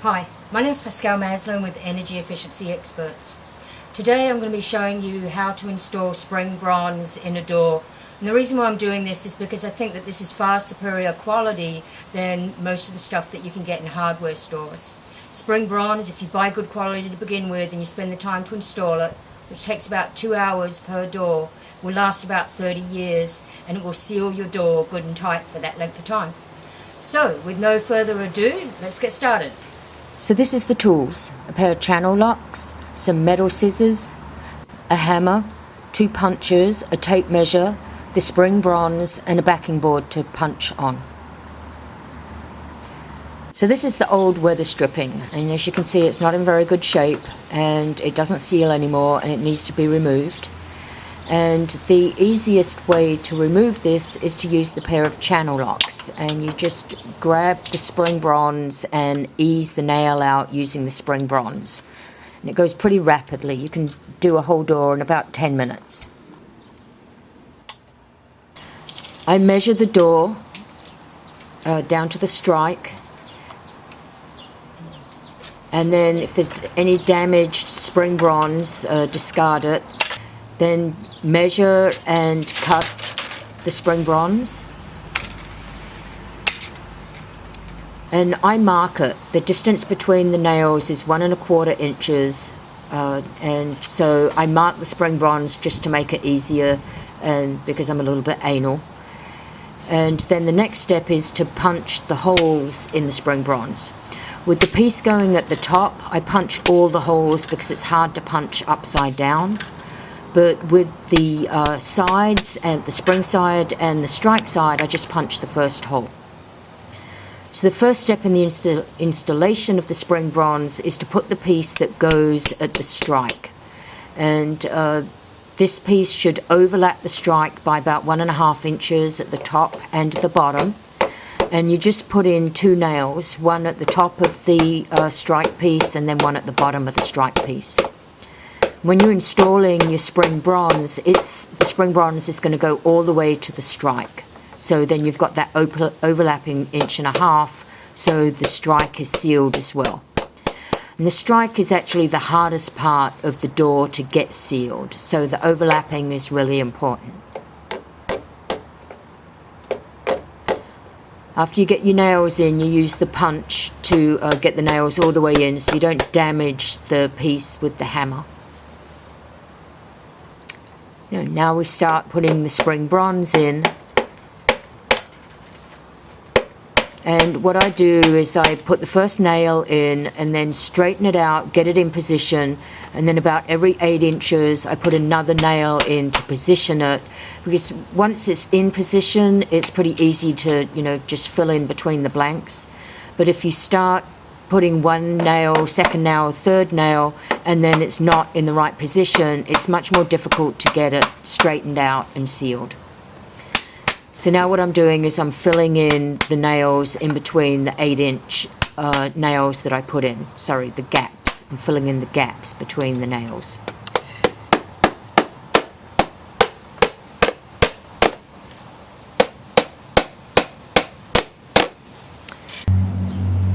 Hi, my name is Pascal Maslin with Energy Efficiency Experts. Today I'm going to be showing you how to install spring bronze in a door. And the reason why I'm doing this is because I think that this is far superior quality than most of the stuff that you can get in hardware stores. Spring bronze, if you buy good quality to begin with and you spend the time to install it, which takes about 2 hours per door, will last about 30 years and it will seal your door good and tight for that length of time. So, with no further ado, let's get started. So this is the tools: a pair of channel locks, some metal scissors, a hammer, 2 punchers, a tape measure, the spring bronze and a backing board to punch on. So this is the old weather stripping, and as you can see it's not in very good shape and it doesn't seal anymore and it needs to be removed. And the easiest way to remove this is to use the pair of channel locks, and you just grab the spring bronze and ease the nail out using the spring bronze, and it goes pretty rapidly. You can do a whole door in about 10 minutes. I measure the door down to the strike, and then if there's any damaged spring bronze, discard it. Then measure and cut the spring bronze, and I mark it. The distance between the nails is 1 1/4 inches, and so I mark the spring bronze just to make it easier, and because I'm a little bit anal. And then the next step is to punch the holes in the spring bronze. With the piece going at the top, I punch all the holes because it's hard to punch upside down. But with the sides, and the spring side and the strike side, I just punch the first hole. So the first step in the installation of the spring bronze is to put the piece that goes at the strike. And this piece should overlap the strike by about 1 1/2 inches at the top and the bottom. And you just put in 2 nails, one at the top of the strike piece and then one at the bottom of the strike piece. When you're installing your spring bronze, the spring bronze is going to go all the way to the strike. So then you've got that overlapping 1.5 inches, so the strike is sealed as well. And the strike is actually the hardest part of the door to get sealed, so the overlapping is really important. After you get your nails in, you use the punch to get the nails all the way in so you don't damage the piece with the hammer. Now we start putting the spring bronze in, and what I do is I put the first nail in and then straighten it out, get it in position, and then about every 8 inches I put another nail in to position it, because once it's in position it's pretty easy to just fill in between the blanks. But if you start putting one nail, second nail, third nail, and then it's not in the right position, it's much more difficult to get it straightened out and sealed. So now what I'm doing is I'm filling in the nails in between the 8-inch nails that I put in. Sorry, the gaps. I'm filling in the gaps between the nails.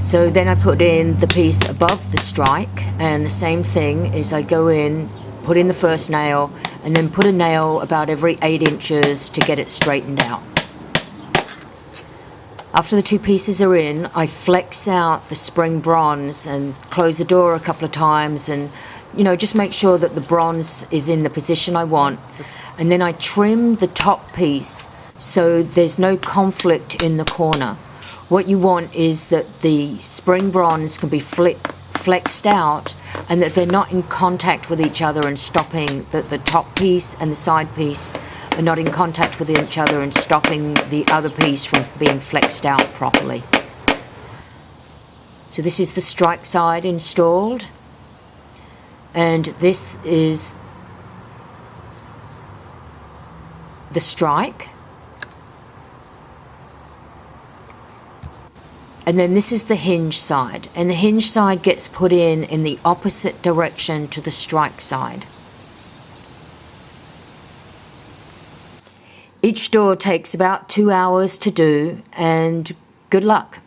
So then I put in the piece above the strike, and the same thing is I go in, put in the first nail, and then put a nail about every 8 inches to get it straightened out. After the 2 pieces are in, I flex out the spring bronze and close the door a couple of times, and just make sure that the bronze is in the position I want. And then I trim the top piece so there's no conflict in the corner. What you want is that the spring bronze can be flexed out and that they're not in contact with each other and stopping, that the top piece and the side piece are not in contact with each other and stopping the other piece from being flexed out properly. So this is the strike side installed, and this is the strike. And then this is the hinge side, and the hinge side gets put in the opposite direction to the strike side. Each door takes about 2 hours to do, and good luck.